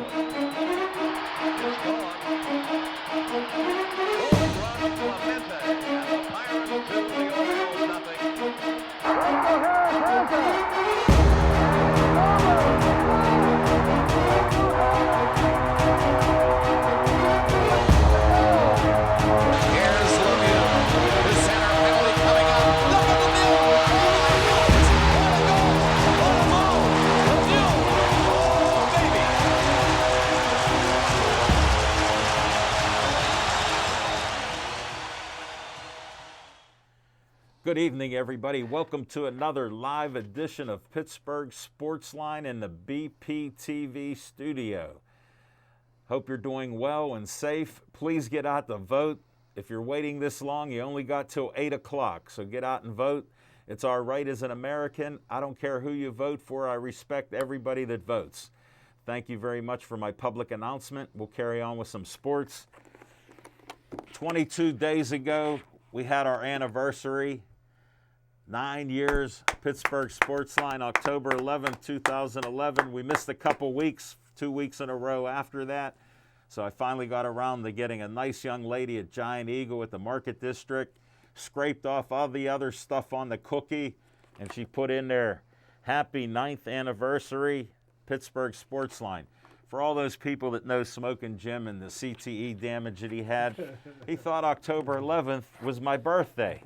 It's gone. Home run, Clemente, and the Pirates 2, the Orioles nothing. Here's Lemieux. The center penalty coming up. Look at Lemieux. Oh my goodness. What a goal. What a goal. Lemieux. Oh baby. Good evening, everybody. Welcome to another live edition of Pittsburgh Sportsline in the BPTV studio. Hope you're doing well and safe. Please get out to vote. If you're waiting this long, you only got till 8 o'clock, so get out and vote. It's our right as an American. I don't care who you vote for. I respect everybody that votes. Thank you very much for my public announcement. We'll carry on with some sports. 22 days ago, we had our anniversary. 9 years, Pittsburgh Sportsline, October 11th, 2011. We missed a couple weeks, 2 weeks in a row after that. So I finally got around to getting a nice young lady at Giant Eagle at the Market District, scraped off all the other stuff on the cookie, and she put in there, happy 9th anniversary, Pittsburgh Sportsline. For all those people that know Smokin' Jim and the CTE damage that he had, he thought October 11th was my birthday.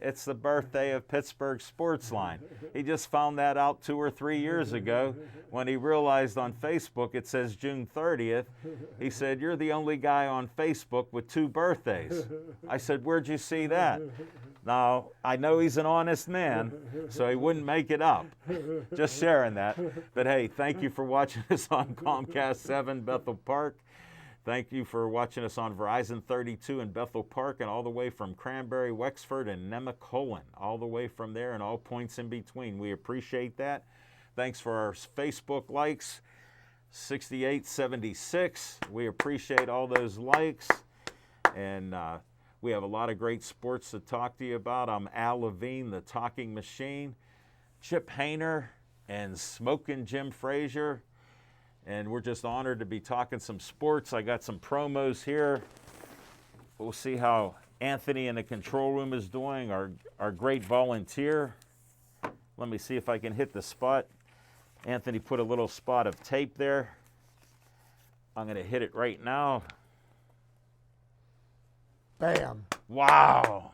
It's the birthday of Pittsburgh Sportsline. He just found that out 2 or 3 years ago when he realized on Facebook it says June 30th. He said, "You're the only guy on Facebook with 2 birthdays." I said, "Where'd you see that?" Now, I know he's an honest man, so he wouldn't make it up. Just sharing that. But hey, thank you for watching us on Comcast 7 Bethel Park. Thank you for watching us on Verizon 32 in Bethel Park and all the way from Cranberry, Wexford, and Nemacolin, all the way from there and all points in between. We appreciate that. Thanks for our Facebook likes, 6876. We appreciate all those likes. And we have a lot of great sports to talk to you about. I'm Al Levine, the Talking Machine, Chip Hayner, and Smokin' Jim Frazier. And we're just honored to be talking some sports. I got some promos here. We'll see how Anthony in the control room is doing, our great volunteer. Let me see if I can hit the spot. Anthony put a little spot of tape there. I'm going to hit it right now. Bam. Wow.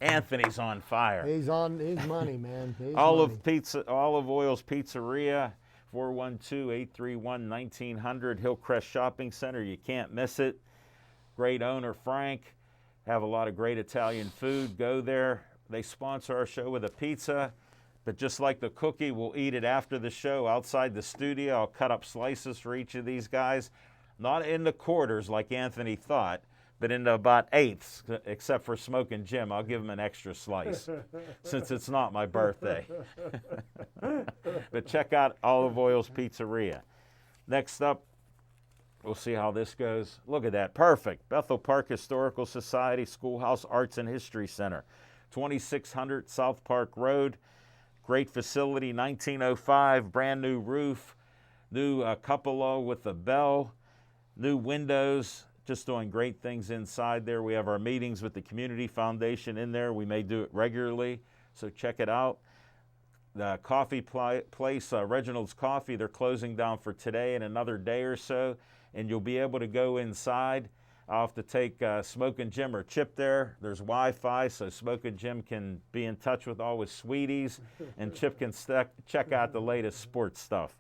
Anthony's on fire. He's on his money, man. He's Olive money. Oil's Pizzeria. 412-831-1900, Hillcrest Shopping Center. You can't miss it. Great owner, Frank. Have a lot of great Italian food. Go there. They sponsor our show with a pizza. But just like the cookie, we'll eat it after the show outside the studio. I'll cut up slices for each of these guys. Not in the quarters like Anthony thought, but into about eighths, except for Smokin' Jim. I'll give him an extra slice since it's not my birthday. But check out Olive Oil's Pizzeria. Next up, we'll see how this goes. Look at that. Perfect. Bethel Park Historical Society Schoolhouse Arts and History Center. 2600 South Park Road. Great facility, 1905, brand new roof, new cupola with the bell, new windows. Just doing great things inside there. We have our meetings with the Community Foundation in there. We may do it regularly, so check it out. The coffee place, Reginald's Coffee, they're closing down for today and another day or so, and you'll be able to go inside. I'll have to take Smokin' Jim or Chip there. There's Wi-Fi, so Smokin' Jim can be in touch with all his sweeties, and Chip can check out the latest sports stuff.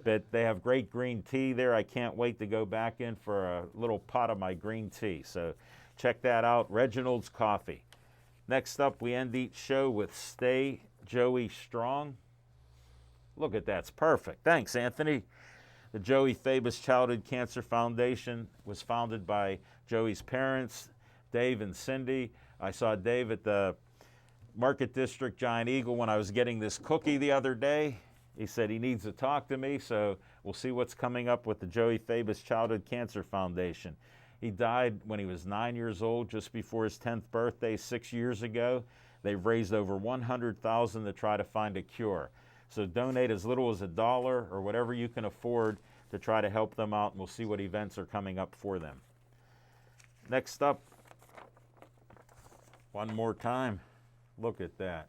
But they have great green tea there. I can't wait to go back in for a little pot of my green tea. So check that out, Reginald's Coffee. Next up, we end each show with Stay Joey Strong. Look at that, it's perfect. Thanks, Anthony. The Joey Fabus Childhood Cancer Foundation was founded by Joey's parents, Dave and Cindy. I saw Dave at the Market District Giant Eagle when I was getting this cookie the other day. He said he needs to talk to me, so we'll see what's coming up with the Joey Fabus Childhood Cancer Foundation. He died when he was 9 years old, just before his 10th birthday 6 years ago. They've raised over $100,000 to try to find a cure. So donate as little as $1 or whatever you can afford to try to help them out, and we'll see what events are coming up for them. Next up, one more time, look at that.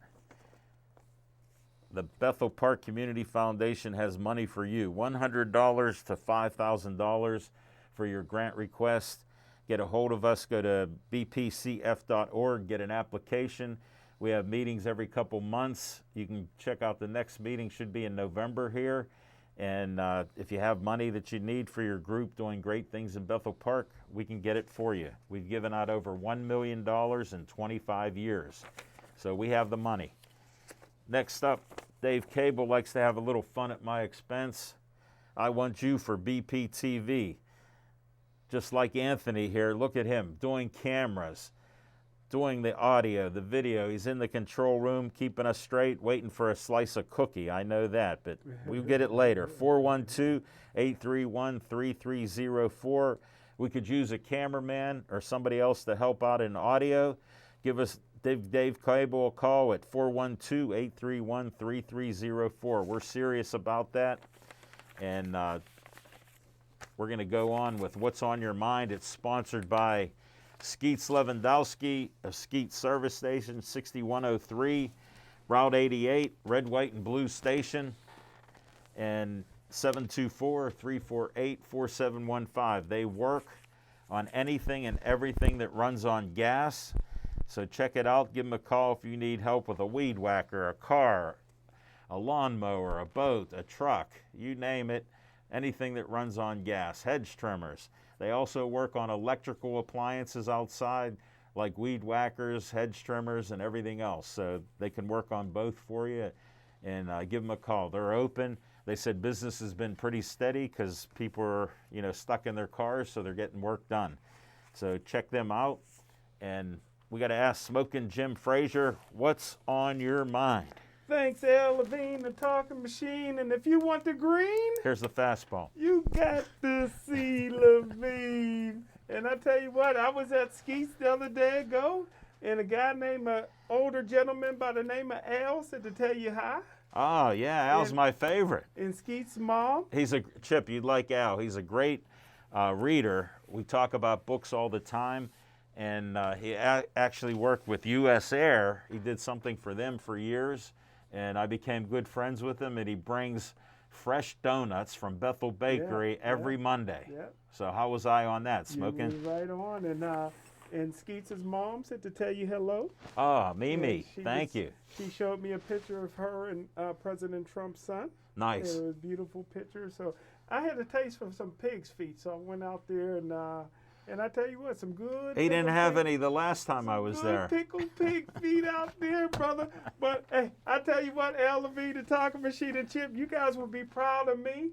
The Bethel Park Community Foundation has money for you, $100 to $5,000 for your grant request. Get a hold of us, go to bpcf.org, get an application. We have meetings every couple months. You can check out the next meeting, should be in November here. And if you have money that you need for your group doing great things in Bethel Park, we can get it for you. We've given out over $1 million in 25 years. So we have the money. Next up, Dave Cable likes to have a little fun at my expense. I want you for BPTV. Just like Anthony here, look at him doing cameras, doing the audio, the video. He's in the control room, keeping us straight, waiting for a slice of cookie. I know that, but we'll get it later. 412-831-3304. We could use a cameraman or somebody else to help out in audio. Give us Dave Cable a call at 412-831-3304. We're serious about that. And we're going to go on with What's on Your Mind. It's sponsored by Skeets Lewandowski of Skeets Service Station, 6103, Route 88, Red, White, and Blue Station, and 724-348-4715. They work on anything and everything that runs on gas. So check it out. Give them a call if you need help with a weed whacker, a car, a lawnmower, a boat, a truck, you name it, anything that runs on gas, hedge trimmers. They also work on electrical appliances outside, like weed whackers, hedge trimmers, and everything else. So they can work on both for you, and give them a call. They're open. They said business has been pretty steady because people are, stuck in their cars, so they're getting work done. So check them out. And we got to ask Smoking Jim Frazier, what's on your mind? Thanks, Al Levine, the talking machine. And if you want the green, Here's the fastball. you got to see Levine. And I tell you what, I was at Skeets the other day ago, and a guy named an older gentleman by the name of Al said to tell you hi. Oh, yeah, Al's And- my favorite. And Skeets' mom. He's a Chip. You'd like Al. He's a great reader. We talk about books all the time, and he actually worked with U.S. Air. He did something for them for years, and I became good friends with him. And he brings fresh donuts from Bethel Bakery every Monday. Yeah. So how was I on that? You was Smoking? right on. And Skeets' mom said to tell you hello. Oh, Mimi, And thank you. She showed me a picture of her and President Trump's son. Nice. It was a beautiful picture. So I had a taste for some pig's feet, so I went out there and I tell you what, some good. He didn't pickled have pig- any the last time I was good there. Pickled pig feet out there, brother. But hey, I tell you what, Al Levine, the talking machine, and Chip, you guys will be proud of me.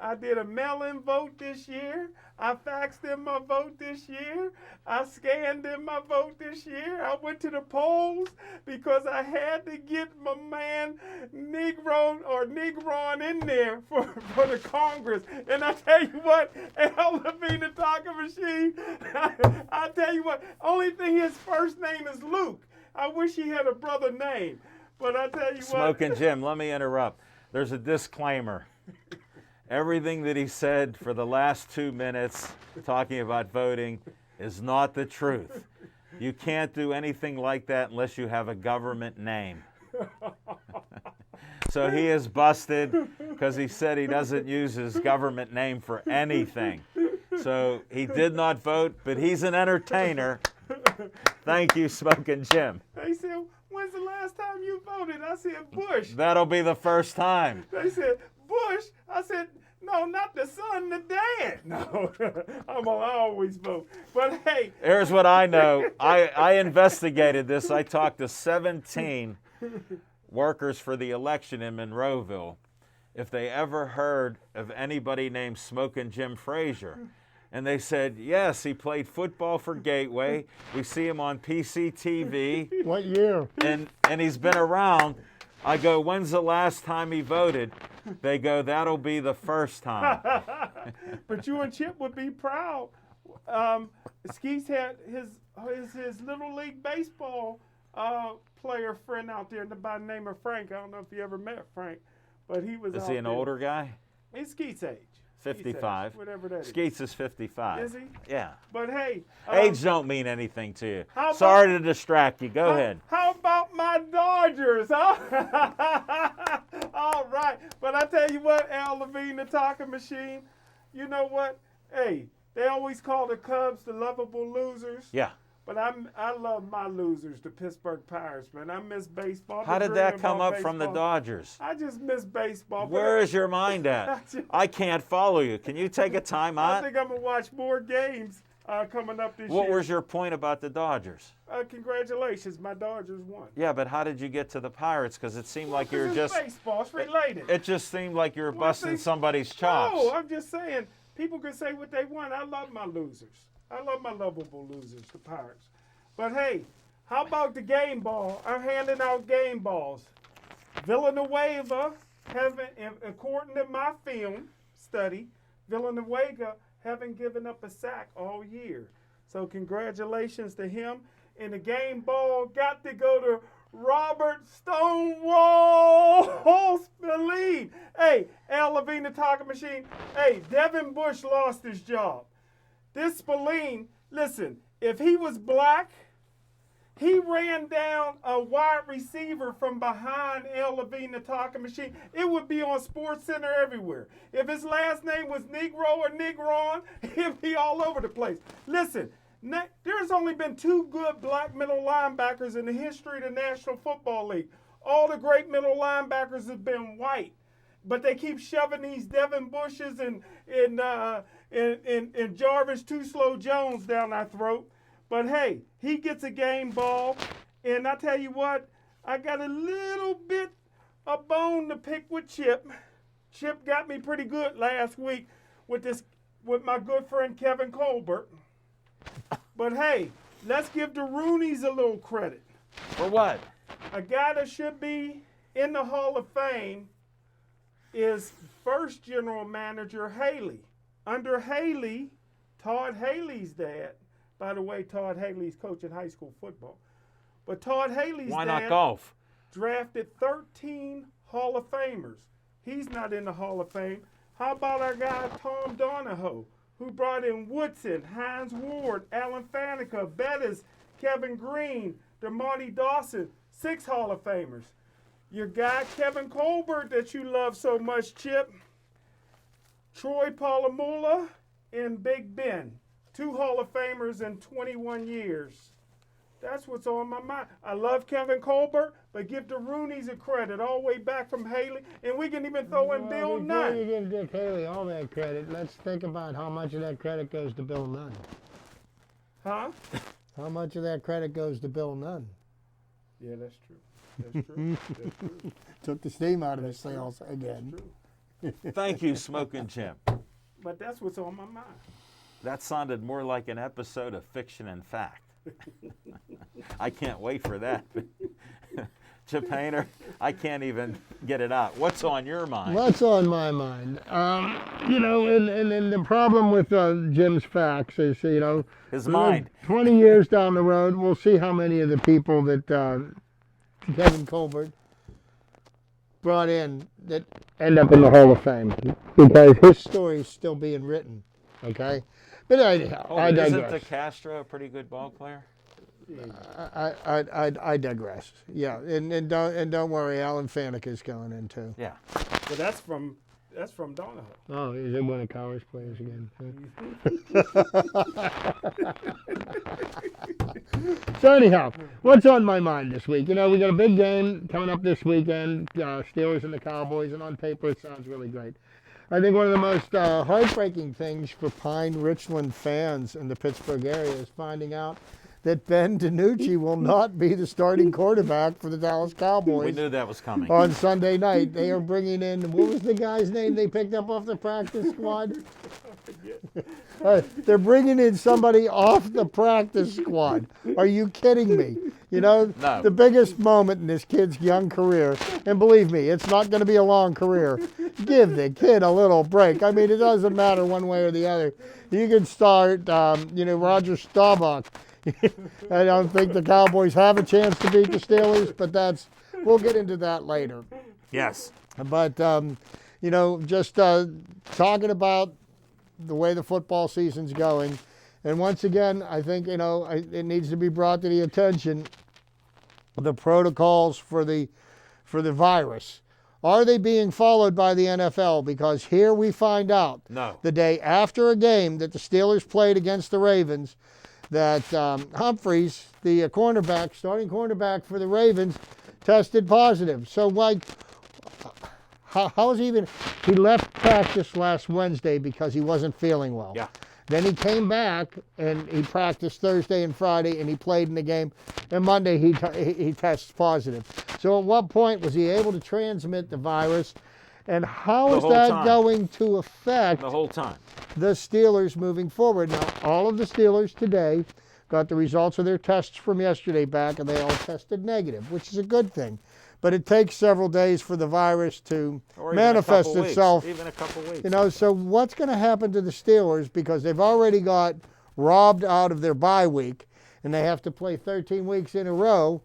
I did a mail-in vote this year. I faxed in my vote this year. I scanned in my vote this year. I went to the polls because I had to get my man Negron in there for the Congress. And I tell you what, Al Levine, the talking machine, I tell you what, only thing his first name is Luke. I wish he had a brother name. But I tell you what. Smoking Jim, let me interrupt. There's a disclaimer. Everything that he said for the last 2 minutes talking about voting is not the truth. You can't do anything like that unless you have a government name. So he is busted because he said he doesn't use his government name for anything. So he did not vote, but he's an entertainer. Thank you, Smoking Jim. They said, when's the last time you voted? I said, Bush. That'll be the first time. They said, Bush. I said, no, not the son, the dad. No, I'm gonna always vote. But hey, Here's what I know. I investigated this. I talked to 17 workers for the election in Monroeville if they ever heard of anybody named Smoking Jim Frazier. And they said, yes, he played football for Gateway. We see him on PCTV, What year? and he's been around. I go, when's the last time he voted? They go, that'll be the first time. but you and Chip would be proud. Skeets had his little league baseball player friend out there by the name of Frank. I don't know if you ever met Frank, but he was. Is out he an there. older guy? He's Skeets' age. 55. Whatever that is. Skeets is 55. Is he? Yeah. But hey, Age don't mean anything to you. How Sorry to distract you. Go ahead. How about my Dodgers, huh? All right. But I tell you what, Al Levine, the talking machine, you know what? Hey, they always call the Cubs the lovable losers. Yeah. But I love my losers, the Pittsburgh Pirates, man. I miss baseball. How did that come up from the Dodgers? I just miss baseball. Where is your mind at? I can't follow you. Can you take a time I out? think I'm going to watch more games coming up this What year. was your point about the Dodgers? Congratulations, my Dodgers won. Yeah, but how did you get to the Pirates? Because it seemed like you were It's just. baseball. It's related. It just seemed like you were Well, busting see, somebody's chops. No, I'm just saying, people can say what they want. I love my losers. I love my lovable losers, the Pirates. But hey, how about the game ball? I'm handing out game balls. Villanueva, according to my film study, Villanueva haven't given up a sack all year. So congratulations to him. And the game ball got to go to Robert Stonewall Spillane. Hey, Al Levine, the talking machine. Hey, Devin Bush lost his job. This Spillane, listen, if he was black, he ran down a wide receiver from behind Al Levine, the talking machine. It would be on Sports Center everywhere. If his last name was Negro or Negron, he'd be all over the place. Listen, there's only been 2 good black middle linebackers in the history of the National Football League. All the great middle linebackers have been white. But they keep shoving these Devin Bushes and Jarvis Too Slow Jones down our throat. But hey, he gets a game ball. And I tell you what, I got a little bit of bone to pick with Chip. Chip got me pretty good last week with my good friend Kevin Colbert. But hey, let's give the Roonies a little credit. For what? A guy that should be in the Hall of Fame is first general manager Haley. Under Haley, Todd Haley's dad. By the way, Todd Haley's coaching high school football. But Todd Haley's Why dad not golf? drafted 13 Hall of Famers. He's not in the Hall of Fame. How about our guy Tom Donahoe, who brought in Woodson, Hines Ward, Alan Faneca, Bettis, Kevin Green, DeMonte Dawson, 6 Hall of Famers. Your guy Kevin Colbert that you love so much, Chip, Troy Polamalu, and Big Ben. 2 Hall of Famers in 21 years. That's what's on my mind. I love Kevin Colbert, but give the Roonies a credit all the way back from Haley, and we can even throw in Bill Before Nunn. you give Dick Haley all that credit, let's think about how much of that credit goes to Bill Nunn. Huh? How much of that credit goes to Bill Nunn? Yeah, that's true. That's true. That's true. Took the steam out of his sails again. True. Thank you, Smoking Chimp. But that's what's on my mind. That sounded more like an episode of Fiction and Fact. I can't wait for that. Chip Hayner, I can't even get it out. What's on your mind? What's on my mind? And the problem with Jim's facts is, His mind. 20 years down the road, we'll see how many of the people that Kevin Colbert brought in that end up in the Hall of Fame, because his story is still being written. Okay, but I digress. Isn't the Castro a pretty good ball player? I digress. Yeah, and don't worry, Alan Faneca's going in too. Yeah. But that's from Donahoe. Oh, is it one of college players again? So anyhow, what's on my mind this week? We got a big game coming up this weekend, Steelers and the Cowboys, and on paper it sounds really great. I think one of the most heartbreaking things for Pine Richland fans in the Pittsburgh area is finding out that Ben DiNucci will not be the starting quarterback for the Dallas Cowboys. We knew that was coming. On Sunday night. They are bringing in, what was the guy's name they picked up off the practice squad? They're bringing in somebody off the practice squad. Are you kidding me? No. The biggest moment in this kid's young career, and believe me, it's not going to be a long career. Give the kid a little break. I mean, it doesn't matter one way or the other. You can start, Roger Staubach. I don't think the Cowboys have a chance to beat the Steelers, but we'll get into that later. Yes. But, just talking about the way the football season's going. And once again, I think, it needs to be brought to the attention, the protocols for the virus. Are they being followed by the NFL? Because here we find out No. the day after a game that the Steelers played against the Ravens that Humphreys, the starting cornerback for the Ravens, tested positive. So how is he left practice last Wednesday because he wasn't feeling well. Yeah. Then he came back and he practiced Thursday and Friday and he played in the game. And Monday he tests positive. So at what point was he able to transmit the virus? And how is that going to affect The whole time. the Steelers moving forward? Now, all of the Steelers today got the results of their tests from yesterday back, and they all tested negative, which is a good thing. But it takes several days for the virus to Or even manifest a couple itself. Weeks. Even a couple weeks. So what's going to happen to the Steelers, because they've already got robbed out of their bye week, and they have to play 13 weeks in a row,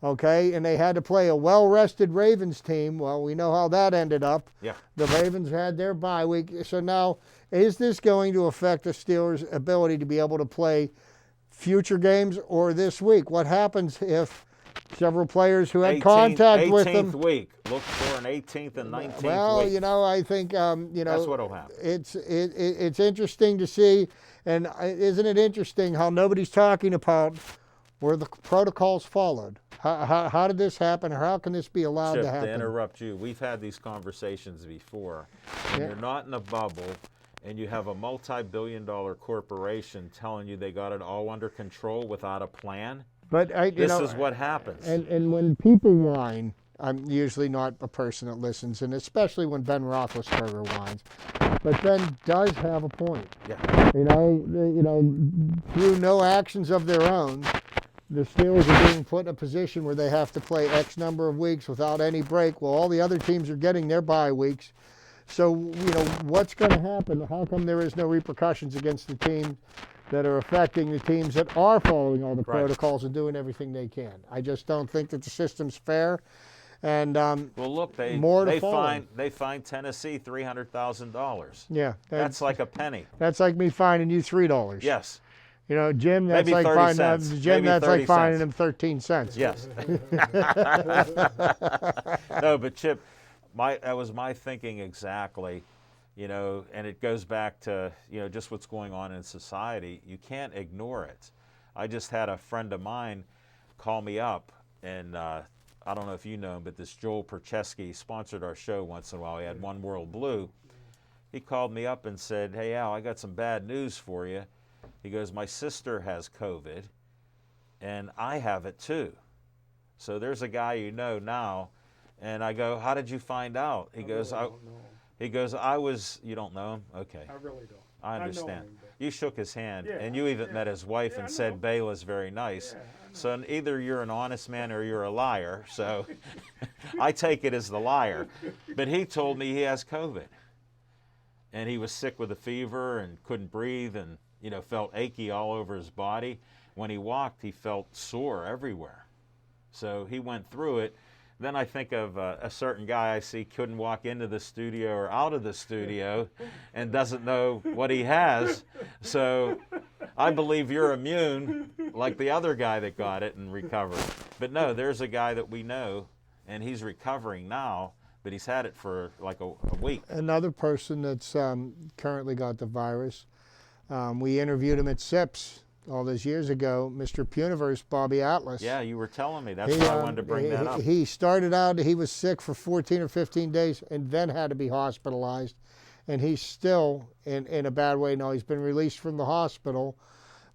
okay? And they had to play a well-rested Ravens team. Well, we know how that ended up. Yeah. The Ravens had their bye week. So now, is this going to affect the Steelers' ability to be able to play future games or this week? What happens if several players who had contact with them? 18th week. Look for an 18th and 19th Well, week. I think, That's what'll happen. It's interesting to see. And isn't it interesting how nobody's talking about were the protocols followed? How did this happen? Or how can this be allowed Chip, to happen? to interrupt you, we've had these conversations before. When Yeah. you're not in a bubble and you have a multi-billion-dollar corporation telling you they got it all under control without a plan, But this is what happens. And when people whine, I'm usually not a person that listens, and especially when Ben Roethlisberger whines. But Ben does have a point. Yeah. Through no actions of their own, the Steelers are being put in a position where they have to play X number of weeks without any break. Well, all the other teams are getting their bye weeks. So, what's going to happen? How come there is no repercussions against the teams that are affecting the teams that are following all the Right. protocols and doing everything they can? I just don't think that the system's fair. And Well, look, they follow. fined Tennessee $300,000. yeah, That's like a penny. that's like me fining you $3. Yes. Jim, that's Maybe like 30 finding cents. Jim. Maybe That's 30 like finding cents. him 13 cents. Yes. No, but Chip, that was my thinking exactly. And it goes back to just what's going on in society. You can't ignore it. I just had a friend of mine call me up, and I don't know if you know him, but this Joel Percheski sponsored our show once in a while. He had One World Blue. He called me up and said, "Hey Al, I got some bad news for you." He goes, "My sister has COVID, and I have it too. So there's a guy now." And I go, "How did you find out?" He goes, "I was." You don't know him? Okay. I really don't. I know understand. him, but- You shook his hand, Yeah, and you even met his wife I and said know. Bayla's very nice. So either you're an honest man or you're a liar. So I take it as the liar. But he told me he has COVID. And he was sick with a fever and couldn't breathe and, felt achy all over his body. When he walked, he felt sore everywhere. So he went through it. Then I think of a certain guy I see couldn't walk into the studio or out of the studio and doesn't know what he has. So I believe you're immune like the other guy that got it and recovered. But no, there's a guy that we know, and he's recovering now, but he's had it for like a week. Another person that's currently got the virus, we interviewed him at SIPS all those years ago, Mr. Puniverse, Bobby Atlas. Yeah, you were telling me. That's why I wanted to bring that up. He started out, he was sick for 14 or 15 days and then had to be hospitalized. And he's still in a bad way now. He's been released from the hospital,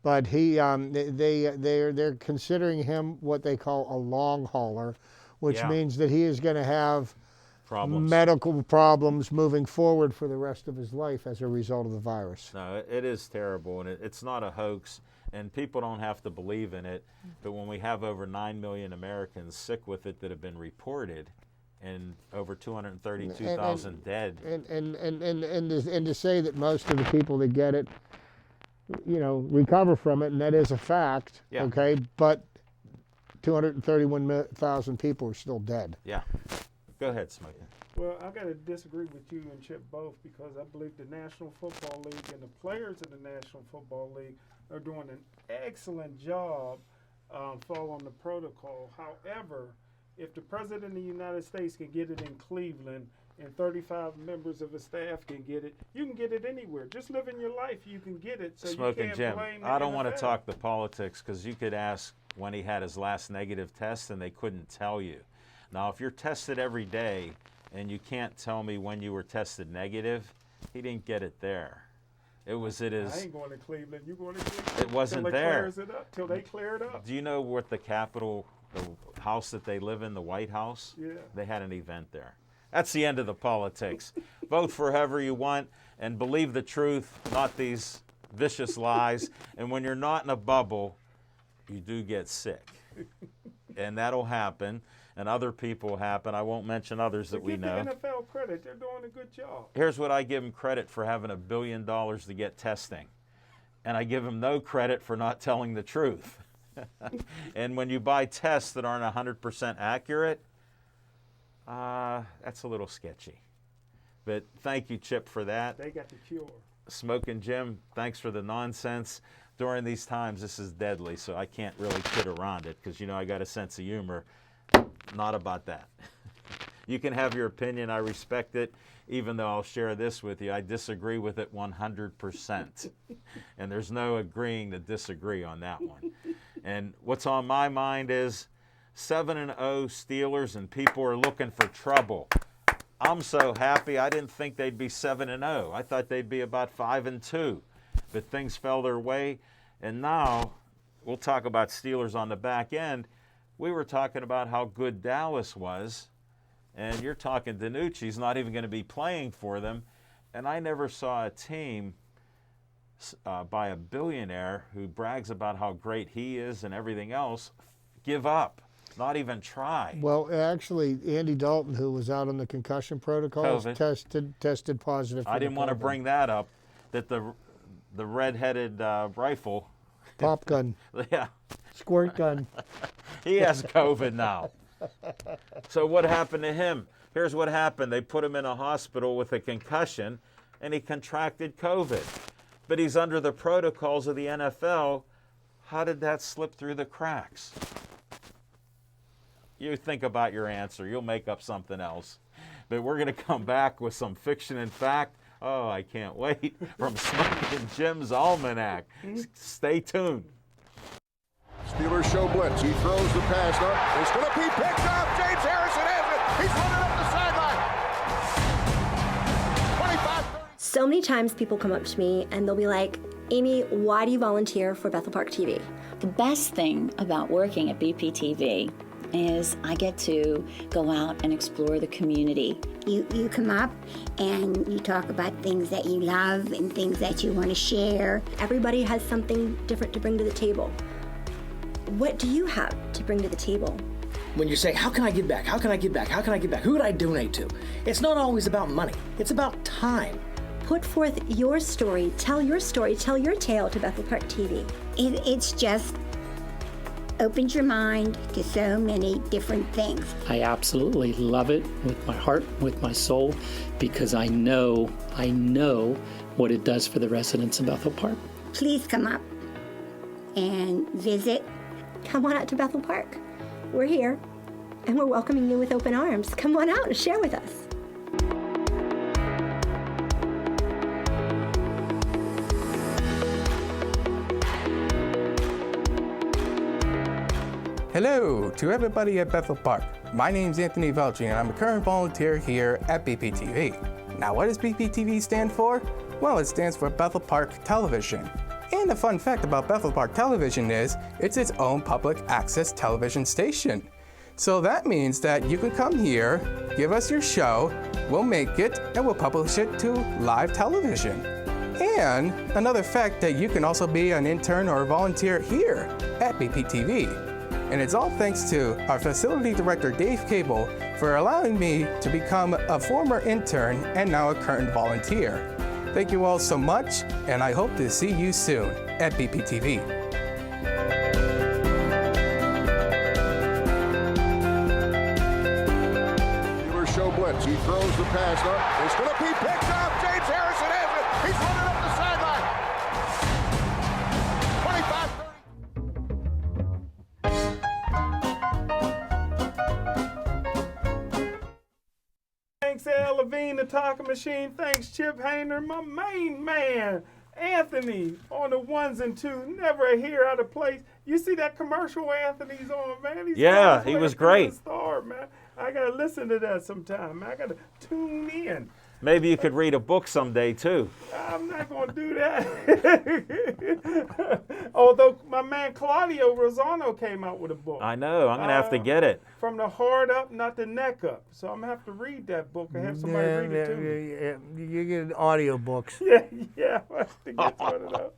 but they're considering him what they call a long hauler, which Yeah. means that he is going to have Problems. medical problems moving forward for the rest of his life as a result of the virus. No, it is terrible, and it's not a hoax, and people don't have to believe in it. But when we have over 9 million Americans sick with it that have been reported, and over 232,000 dead. And to say that most of the people that get it, recover from it, and that is a fact. Yeah. Okay, but 231,000 people are still dead. Yeah. Go ahead, Smokey. Well, I got to disagree with you and Chip both because I believe the National Football League and the players in the National Football League are doing an excellent job following the protocol. However, if the President of the United States can get it in Cleveland and 35 members of his staff can get it, you can get it anywhere. Just living your life, you can get it. So Smoking you can't Jim, blame the I don't want to NFL. talk the politics because you could ask when he had his last negative test and they couldn't tell you. Now, if you're tested every day and you can't tell me when you were tested negative, he didn't get it there. It was at I his. ain't going to Cleveland. You going to Cleveland? It wasn't till they there. Clears it up, till they clear it up. Do you know what the Capitol, the house that they live in, the White House? Yeah. They had an event there. That's the end of the politics. Vote for whoever you want and believe the truth, not these vicious lies. And when you're not in a bubble, you do get sick. And that'll happen, and other people happen. I won't mention others that we know. Give the NFL credit. They're doing a good job. Here's what I give them credit for having $1 billion to get testing. And I give them no credit for not telling the truth. And when you buy tests that aren't 100% accurate, that's a little sketchy. But thank you, Chip, for that. They got the cure. Smoking Jim, thanks for the nonsense. During these times, this is deadly, so I can't really kid around it because, you know, I got a sense of humor. Not about that. You can have your opinion. I respect it, even though I'll share this with you. I disagree with it 100%. And there's no agreeing to disagree on that one. And what's on my mind is 7-0 Steelers, and people are looking for trouble. I'm so happy. I didn't think they'd be 7-0. I thought they'd be about 5-2. But things fell their way, and now we'll talk about Steelers on the back end. We were talking about how good Dallas was, and you're talking DiNucci's not even going to be playing for them, and I never saw a team by a billionaire who brags about how great he is and everything else give up, not even try. Well, actually, Andy Dalton, who was out on the concussion protocols, COVID. tested positive for I didn't want to COVID. bring that up, that the red-headed rifle, Pop gun, yeah, squirt gun. he has COVID now. So what happened to him? Here's what happened. They put him in a hospital with a concussion, and he contracted COVID. But he's under the protocols of the NFL. How did that slip through the cracks? You think about your answer. You'll make up something else. But we're going to come back with some fiction and fact. Oh, I can't wait. From Smoking Jim's Almanac. Stay tuned. Steelers show blitz. He throws the pass up. It's going to be picked up. James Harrison has it. He's running up the sideline. 25-30. So many times people come up to me and they'll be like, Amy, why do you volunteer for Bethel Park TV? The best thing about working at BPTV is I get to go out and explore the community. You come up and you talk about things that you love and things that you want to share. Everybody has something different to bring to the table. What do you have to bring to the table? When you say, how can I give back? How can I give back? How can I give back? Who would I donate to? It's not always about money. It's about time. Put forth your story, tell your tale to Bethel Park TV. It's just opens your mind to so many different things. I absolutely love it with my heart, with my soul, because I know what it does for the residents of Bethel Park. Please come up and visit. Come on out to Bethel Park. We're here, and we're welcoming you with open arms. Come on out and share with us. Hello to everybody at Bethel Park. My name's Anthony Veltri, and I'm a current volunteer here at BPTV. Now, what does BPTV stand for? Well, it stands for Bethel Park Television. And a fun fact about Bethel Park Television is it's its own public access television station. So that means that you can come here, give us your show, we'll make it, and we'll publish it to live television. And another fact that you can also be an intern or a volunteer here at BPTV. And it's all thanks to our facility director, Dave Cable, for allowing me to become a former intern and now a current volunteer. Thank you all so much, and I hope to see you soon at BPTV. He throws the pass up. It's going to be picked up. James Harrison has it. He's running up the sideline. 25-30. Thanks, Al Levine, the talking machine. Thanks, Chip Hayner, my main man. Anthony on the ones and twos, never a hair out of place. You see that commercial Anthony's on, man? Yeah, he was great. Star, man. I got to listen to that sometime, man. I got to tune in. Maybe you could read a book someday, too. I'm not going to do that. Although my man Claudio Rosano came out with a book. I know. I'm going to have to get it. From the heart up, not the neck up. So I'm going to have to read that book and have somebody read it to me. You get audio books. Yeah, I have to get one of those.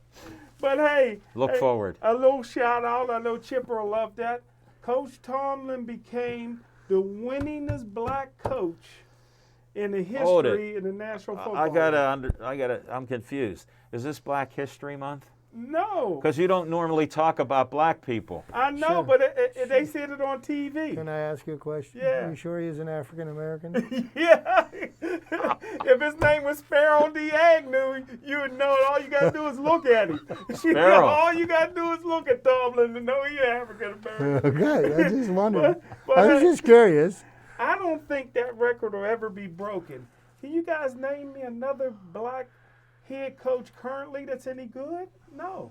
But hey. Look forward. A little shout out. I know Chipper will love that. Coach Tomlin became the winningest black coach in the history in the National Football. I'm confused. Is this Black History Month? No. Because you don't normally talk about black people. I know, but they said it on TV. Can I ask you a question? Yeah. Are you sure he's an African American? Yeah. If his name was Sparrow D. Agnew, you would know. All you got to do is look at him. Sparrow. All you got to do is look at Tomlin to know he's African American. Okay, I just wondered. I was just curious. I don't think that record will ever be broken. Can you guys name me another black head coach currently that's any good? No.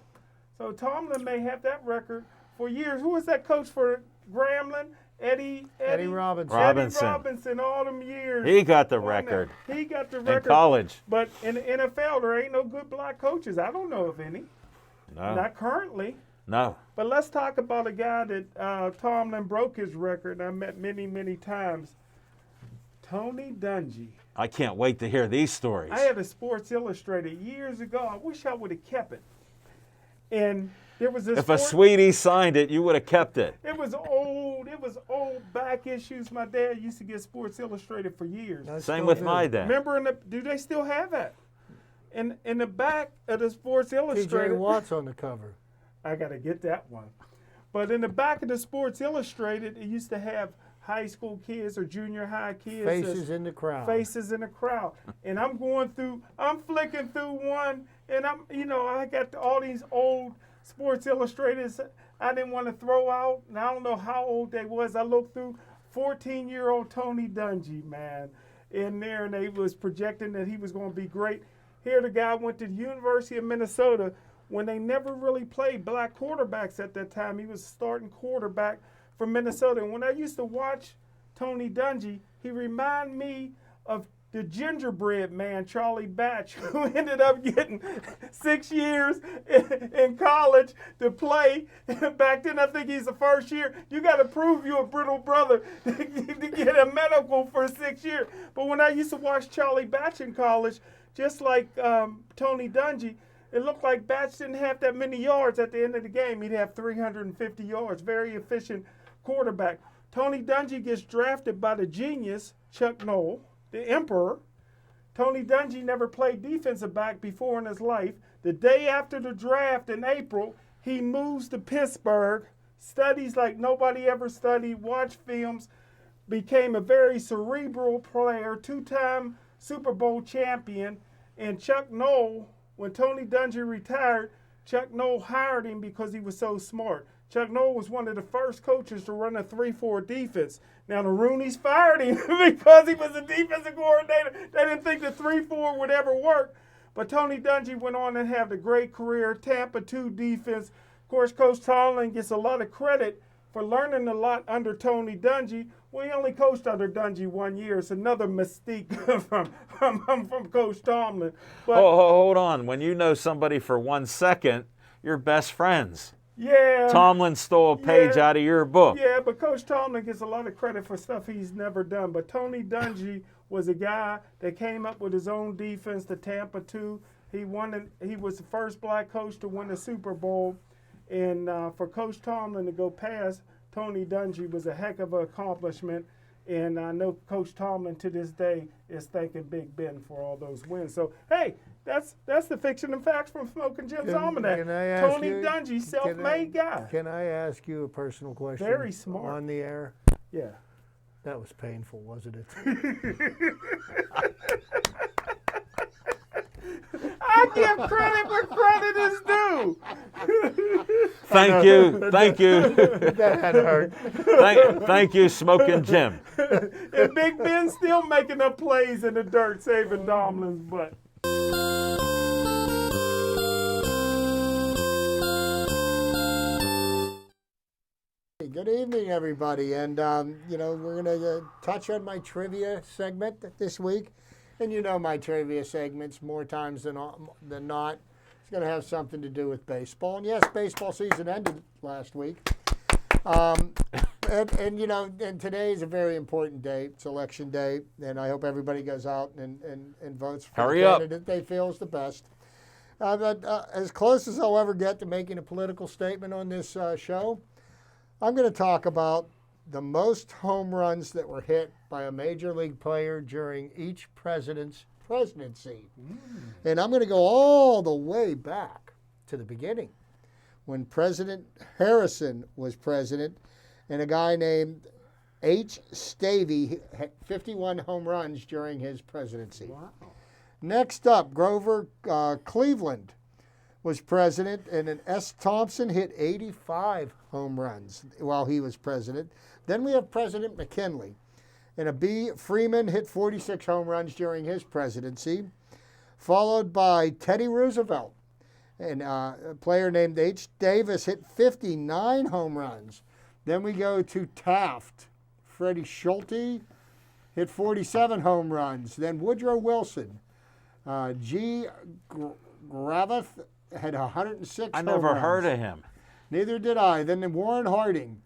So Tomlin may have that record for years. Who was that coach for Grambling? Eddie Robinson. Eddie Robinson, all them years. He got the record. He got the record. In college. But in the NFL, there ain't no good black coaches. I don't know of any. No. Not currently. No. But let's talk about a guy that Tomlin broke his record, and I met many, many times. Tony Dungy. I can't wait to hear these stories. I had a Sports Illustrated years ago. I wish I would have kept it. And there was this. If a sweetie signed it, you would have kept it. It was old. It was old back issues. My dad used to get Sports Illustrated for years. Same with my dad. Remember, do they still have that? In the back of the Sports Illustrated. T.J. Watt's on the cover. I got to get that one. But in the back of the Sports Illustrated, it used to have high school kids or junior high kids. Faces in the crowd. Faces in the crowd. And I'm flicking through one, and I got all these old Sports Illustrateds I didn't want to throw out, and I don't know how old they was. I looked through 14-year-old Tony Dungy, man, in there, and they was projecting that he was going to be great. Here the guy went to the University of Minnesota when they never really played black quarterbacks at that time. He was starting quarterback for Minnesota. And when I used to watch Tony Dungy, he reminded me of the gingerbread man, Charlie Batch, who ended up getting 6 years in college to play. Back then, I think he's the first year. You got to prove you're a brittle brother to get a medical for 6 years. But when I used to watch Charlie Batch in college, just like Tony Dungy, it looked like Batch didn't have that many yards at the end of the game. He'd have 350 yards. Very efficient quarterback. Tony Dungy gets drafted by the genius, Chuck Noll, the emperor. Tony Dungy never played defensive back before in his life. The day after the draft in April, he moves to Pittsburgh, studies like nobody ever studied, watched films, became a very cerebral player, two-time Super Bowl champion. And Chuck Noll, when Tony Dungy retired, Chuck Noll hired him because he was so smart. Chuck Noll was one of the first coaches to run a 3-4 defense. Now, the Roonies fired him because he was a defensive coordinator. They didn't think the 3-4 would ever work. But Tony Dungy went on and had a great career, Tampa 2 defense. Of course, Coach Tomlin gets a lot of credit for learning a lot under Tony Dungy. Well, he only coached under Dungy 1 year. It's another mystique from Coach Tomlin. But, hold on. When you know somebody for 1 second, you're best friends. Yeah. Tomlin stole a page out of your book. Yeah, but Coach Tomlin gets a lot of credit for stuff he's never done. But Tony Dungy was a guy that came up with his own defense, the Tampa 2. He was the first black coach to win a Super Bowl. And for Coach Tomlin to go past Tony Dungy was a heck of an accomplishment. And I know Coach Tomlin to this day is thanking Big Ben for all those wins. So, hey, that's the fiction and facts from Smoking Jim's Almanac. Tony Dungy, self-made guy. Can I ask you a personal question? Very smart. On the air? Yeah. That was painful, wasn't it? I give credit where credit is due. Thank you. Thank you. That had to hurt. Thank you, Smoking Jim. And Big Ben's still making up plays in the dirt, saving Domlin's butt. Good evening, everybody. And, we're going to touch on my trivia segment this week. And you know my trivia segments more times than not. It's going to have something to do with baseball. And yes, baseball season ended last week. And today is a very important day. It's election day. And I hope everybody goes out and votes for the candidate they feel is the best. As close as I'll ever get to making a political statement on this show, I'm going to talk about the most home runs that were hit by a major league player during each president's presidency. And I'm going to go all the way back to the beginning when President Harrison was president and a guy named H. Stavey hit 51 home runs during his presidency. Wow. Next up, Grover Cleveland was president, and an S. Thompson hit 85 home runs while he was president. Then we have President McKinley, and a B. Freeman hit 46 home runs during his presidency, followed by Teddy Roosevelt, and a player named H. Davis hit 59 home runs. Then we go to Taft. Freddie Schulte hit 47 home runs. Then Woodrow Wilson. G. Gravatt had 106 home runs. I never heard of him. Neither did I. Then Warren Harding.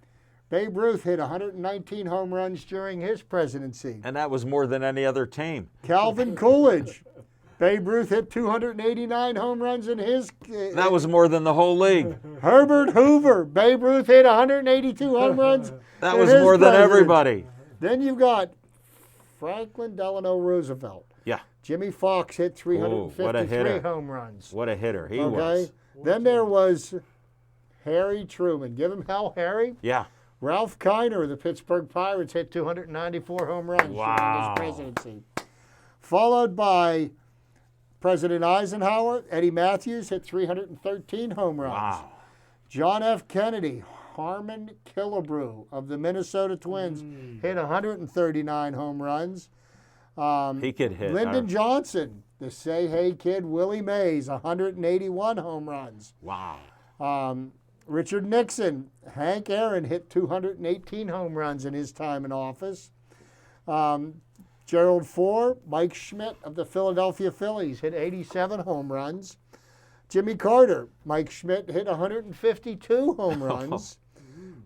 Babe Ruth hit 119 home runs during his presidency. And that was more than any other team. Calvin Coolidge. Babe Ruth hit 289 home runs in his... that was more than the whole league. Herbert Hoover. Babe Ruth hit 182 home runs. That was more than everybody. Then you've got Franklin Delano Roosevelt. Yeah. Jimmy Fox hit 353 home runs. What a hitter he was. Then there was Harry Truman. Give him hell, Harry. Yeah. Ralph Kiner of the Pittsburgh Pirates hit 294 home runs during his presidency. Followed by President Eisenhower. Eddie Matthews hit 313 home runs. Wow. John F. Kennedy. Harmon Killebrew of the Minnesota Twins hit 139 home runs. He could hit. Lyndon Johnson, the Say Hey Kid, Willie Mays, 181 home runs. Wow. Richard Nixon, Hank Aaron hit 218 home runs in his time in office. Gerald Ford, Mike Schmidt of the Philadelphia Phillies hit 87 home runs. Jimmy Carter, Mike Schmidt hit 152 home runs.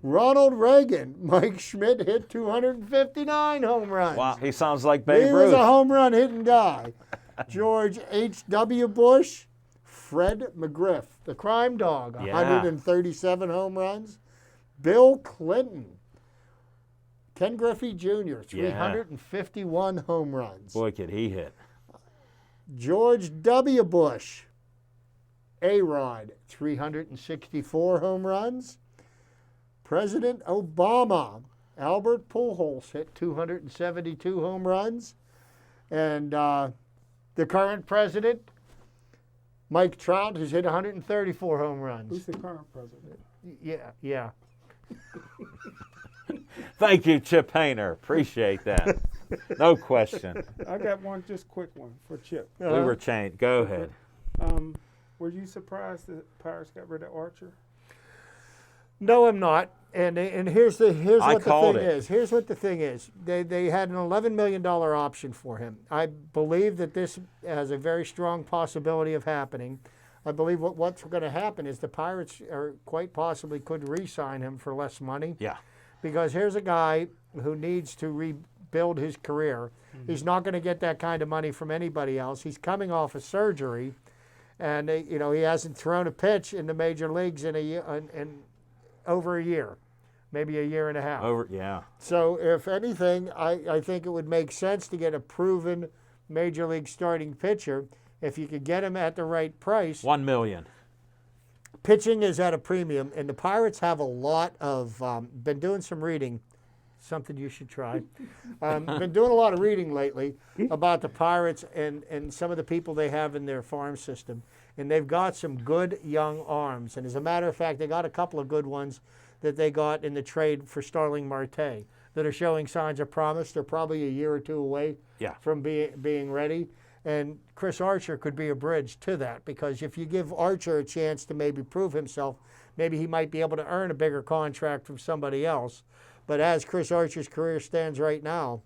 Ronald Reagan, Mike Schmidt hit 259 home runs. Wow, he sounds like Babe Ruth. He was a home run hitting guy. George H.W. Bush, Fred McGriff, the crime dog, 137 home runs. Bill Clinton, Ken Griffey Jr., 351 home runs. Boy, could he hit. George W. Bush, A-Rod, 364 home runs. President Obama, Albert Pujols hit 272 home runs. And the current president, Mike Trout, has hit 134 home runs. Who's the current president? Yeah. Thank you, Chip Hayner. Appreciate that. No question. I got one, just quick one for Chip. We were changed. Go ahead. Were you surprised that Pirates got rid of Archer? No, I'm not. And here's what the thing is. They had an $11 million option for him. I believe that this has a very strong possibility of happening. I believe what's going to happen is the Pirates quite possibly could re-sign him for less money. Yeah. Because here's a guy who needs to rebuild his career. Mm-hmm. He's not going to get that kind of money from anybody else. He's coming off a surgery, and he hasn't thrown a pitch in the major leagues in over a year, maybe a year and a half. So if anything, I think it would make sense to get a proven major league starting pitcher if you could get him at the right price. $1 million. Pitching is at a premium, and the Pirates have a lot of, been doing some reading, something you should try. Been doing a lot of reading lately about the Pirates and some of the people they have in their farm system. And they've got some good young arms. And as a matter of fact, they got a couple of good ones that they got in the trade for Starling Marte that are showing signs of promise. They're probably a year or two away from being ready. And Chris Archer could be a bridge to that, because if you give Archer a chance to maybe prove himself, maybe he might be able to earn a bigger contract from somebody else. But as Chris Archer's career stands right now,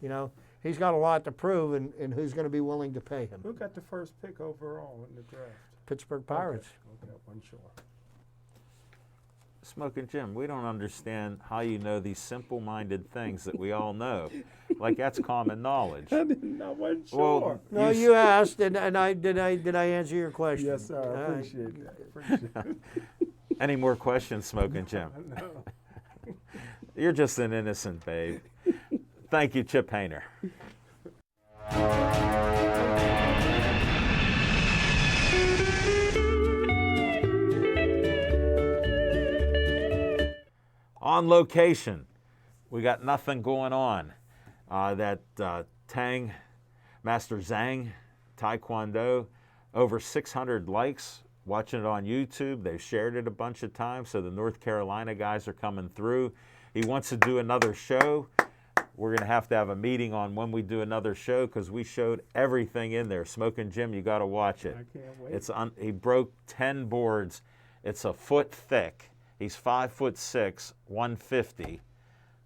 you know, he's got a lot to prove, and who's going to be willing to pay him? Who got the first pick overall in the draft? Pittsburgh Pirates. Okay, I'm sure. Smoking Jim, we don't understand how you know these simple-minded things that we all know. Like, that's common knowledge. I wasn't sure. Well, No, you asked, and did I answer your question? Yes, sir. I appreciate that. Appreciate it. Any more questions, Smoking Jim? No. You're just an innocent babe. Thank you, Chip Hayner. On location, we got nothing going on. Tang, Master Zhang, Taekwondo, over 600 likes watching it on YouTube. They've shared it a bunch of times, so the North Carolina guys are coming through. He wants to do another show. We're going to have a meeting on when we do another show, because we showed everything in there. Smoking Jim, you got to watch it. I can't wait. He broke 10 boards. It's a foot thick. He's 5'6", 150,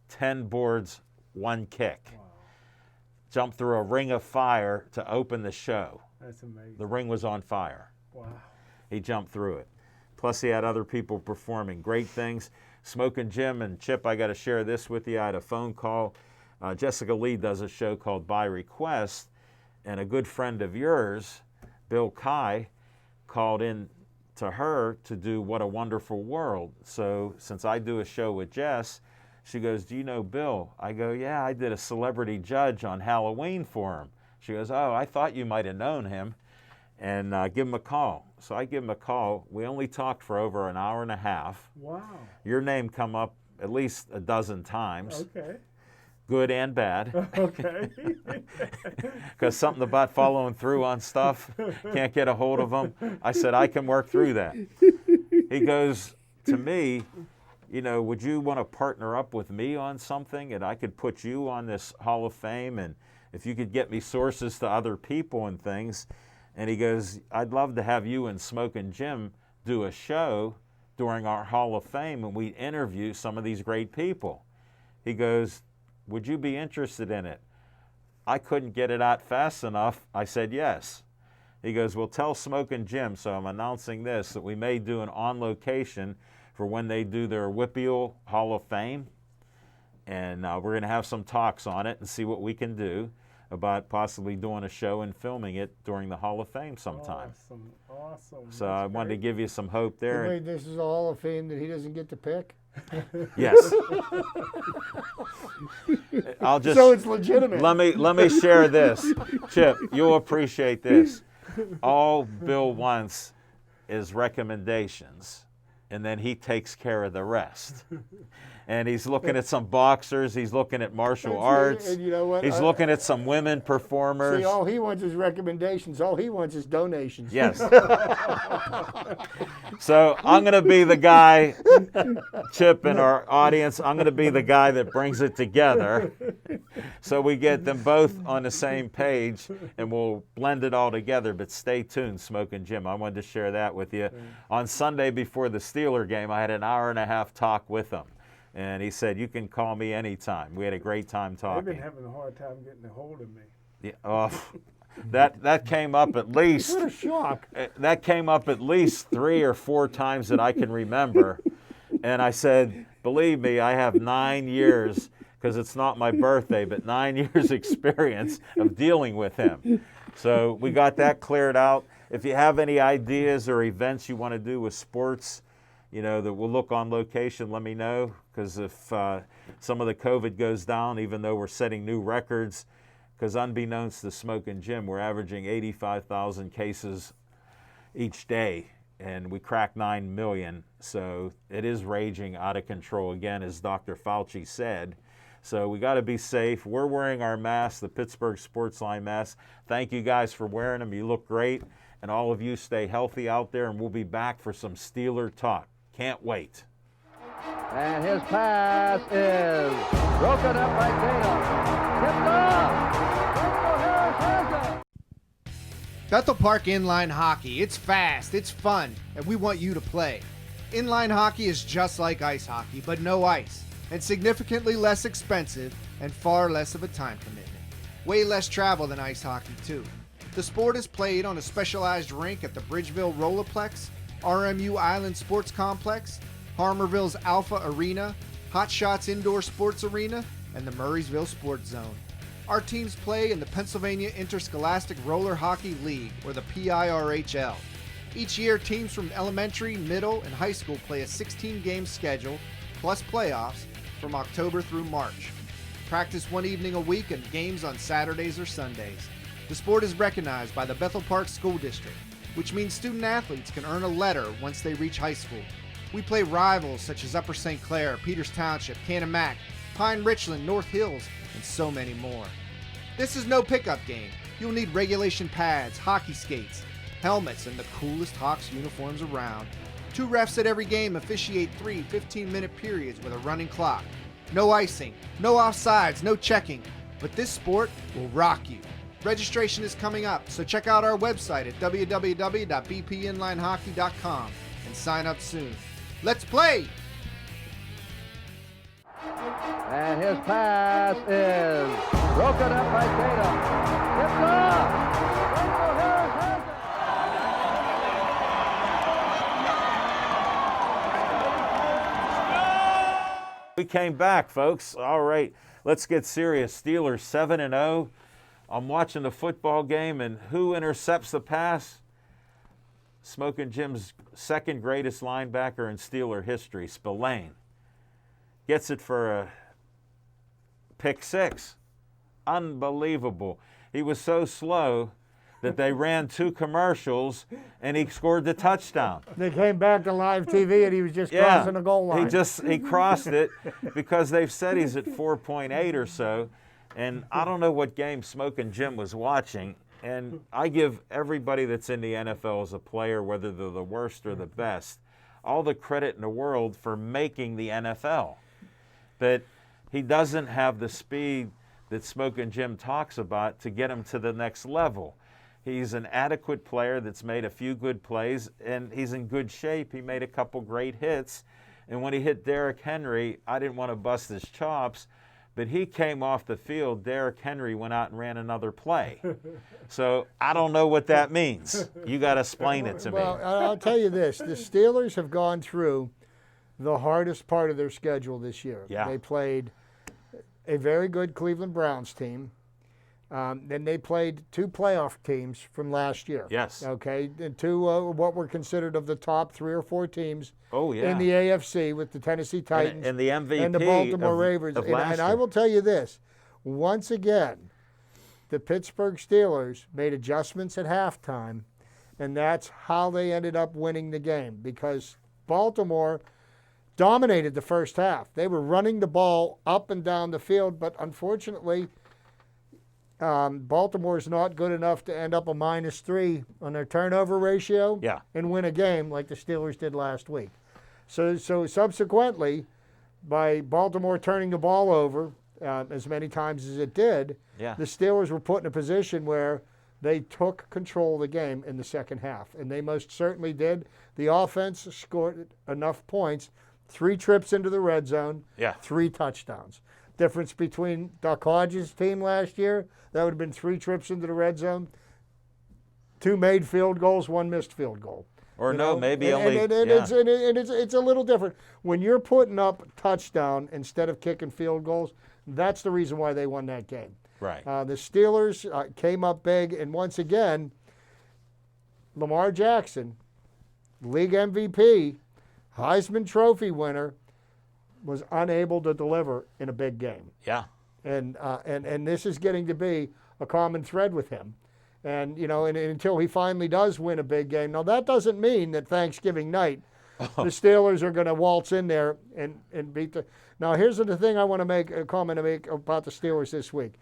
10 boards, 1 kick. Wow. Jumped through a ring of fire to open the show. That's amazing. The ring was on fire. Wow. He jumped through it. Plus, he had other people performing great things. Smoking Jim and Chip, I got to share this with you. I had a phone call. Jessica Lee does a show called By Request, and a good friend of yours, Bill Kai, called in to her to do What a Wonderful World. So since I do a show with Jess, she goes, do you know Bill? I go, yeah, I did a celebrity judge on Halloween for him. She goes, oh, I thought you might have known him, and give him a call. So I give him a call. We only talked for over an hour and a half. Wow. Your name come up at least a dozen times. Okay. Good and bad. Okay. Because something about following through on stuff, can't get a hold of them. I said, I can work through that. He goes to me, you know, would you want to partner up with me on something, and I could put you on this Hall of Fame, and if you could get me sources to other people and things. And he goes, I'd love to have you and Smoking Jim do a show during our Hall of Fame, and we'd interview some of these great people. He goes, would you be interested in it? I couldn't get it out fast enough. I said yes. He goes, well, tell Smoking Jim, so I'm announcing this, that we may do an on location for when they do their WPIAL Hall of Fame. And we're going to have some talks on it and see what we can do about possibly doing a show and filming it during the Hall of Fame sometime. Awesome. So I wanted to give you some hope there. Wait, this is a Hall of Fame that he doesn't get to pick? Yes. I'll just, so it's legitimate. Let me share this. Chip, you'll appreciate this. All Bill wants is recommendations, and then he takes care of the rest. And he's looking at some boxers. He's looking at martial arts. And you know what? He's looking at some women performers. See, all he wants is recommendations. All he wants is donations. Yes. So I'm going to be the guy, Chip, and our audience, I'm going to be the guy that brings it together so we get them both on the same page, and we'll blend it all together. But stay tuned, Smoking Jim. I wanted to share that with you. On Sunday before the Steeler game, I had an hour and a half talk with him. And he said, you can call me anytime. We had a great time talking. They've been having a hard time getting a hold of me. Yeah, that came up at least. What a shock. That came up at least 3 or 4 times that I can remember. And I said, believe me, I have 9 years, because it's not my birthday, but 9 years experience of dealing with him. So we got that cleared out. If you have any ideas or events you want to do with sports, you know, that we'll look on location, let me know, because if some of the COVID goes down, even though we're setting new records, because unbeknownst to Smoking Jim, we're averaging 85,000 cases each day, and we cracked 9 million. So it is raging out of control again, as Dr. Fauci said. So we got to be safe. We're wearing our masks, the Pittsburgh Sportsline masks. Thank you guys for wearing them. You look great. And all of you stay healthy out there, and we'll be back for some Steeler talk. Can't wait. And his pass is broken up by Dana. Tipped off. Rachel Harris has it. Bethel Park Inline Hockey. It's fast, it's fun, and we want you to play. Inline hockey is just like ice hockey, but no ice, and significantly less expensive and far less of a time commitment. Way less travel than ice hockey, too. The sport is played on a specialized rink at the Bridgeville Rollerplex, RMU Island Sports Complex, Harmerville's Alpha Arena, Hot Shots Indoor Sports Arena, and the Murraysville Sports Zone. Our teams play in the Pennsylvania Interscholastic Roller Hockey League, or the PIRHL. Each year, teams from elementary, middle, and high school play a 16-game schedule, plus playoffs, from October through March. Practice one evening a week and games on Saturdays or Sundays. The sport is recognized by the Bethel Park School District, which means student-athletes can earn a letter once they reach high school. We play rivals such as Upper St. Clair, Peters Township, Canon-Mac, Pine Richland, North Hills, and so many more. This is no pickup game. You'll need regulation pads, hockey skates, helmets, and the coolest Hawks uniforms around. 2 refs at every game officiate 3 15-minute periods with a running clock. No icing, no offsides, no checking, but this sport will rock you. Registration is coming up, so check out our website at www.bpinlinehockey.com and sign up soon. Let's play! And his pass is broken up by Tatum. Tipped off. Rachel Harris has it. We came back, folks. All right, let's get serious. Steelers 7-0. I'm watching the football game, and who intercepts the pass? Smoking Jim's second greatest linebacker in Steeler history, Spillane. Gets it for a pick 6. Unbelievable. He was so slow that they ran 2 commercials, and he scored the touchdown. They came back to live TV, and he was just crossing the goal line. He crossed it because they've said he's at 4.8 or so. And I don't know what game Smoking Jim was watching, and I give everybody that's in the NFL as a player, whether they're the worst or the best, all the credit in the world for making the NFL. But he doesn't have the speed that Smoking Jim talks about to get him to the next level. He's an adequate player that's made a few good plays, and he's in good shape. He made a couple great hits, and when he hit Derrick Henry, I didn't want to bust his chops, but he came off the field. Derrick Henry went out and ran another play. So I don't know what that means. You got to explain it to me. Well, I'll tell you this. The Steelers have gone through the hardest part of their schedule this year. Yeah. They played a very good Cleveland Browns team. Then they played 2 playoff teams from last year. Yes. Okay, and 2 what were considered of the top 3 or 4 teams in the AFC with the Tennessee Titans and the MVP and the Baltimore Ravens. Of last and year. I will tell you this, once again, the Pittsburgh Steelers made adjustments at halftime, and that's how they ended up winning the game, because Baltimore dominated the first half. They were running the ball up and down the field, but unfortunately, Baltimore's not good enough to end up a -3 on their turnover ratio and win a game like the Steelers did last week. So subsequently, by Baltimore turning the ball over as many times as it did, the Steelers were put in a position where they took control of the game in the second half, and they most certainly did. The offense scored enough points, 3 trips into the red zone, 3 touchdowns. Difference between Duck Hodges' team last year, that would have been 3 trips into the red zone, 2 made field goals, 1 missed field goal. Or maybe and, only. It's a little different. When you're putting up touchdown instead of kicking field goals, that's the reason why they won that game. Right. The Steelers came up big, and once again, Lamar Jackson, league MVP, Heisman Trophy winner, was unable to deliver in a big game. Yeah. And this is getting to be a common thread with him. And, and until he finally does win a big game. Now, that doesn't mean that Thanksgiving night the Steelers are going to waltz in there and beat the. Now, here's the thing I want to make a comment to make about the Steelers this week.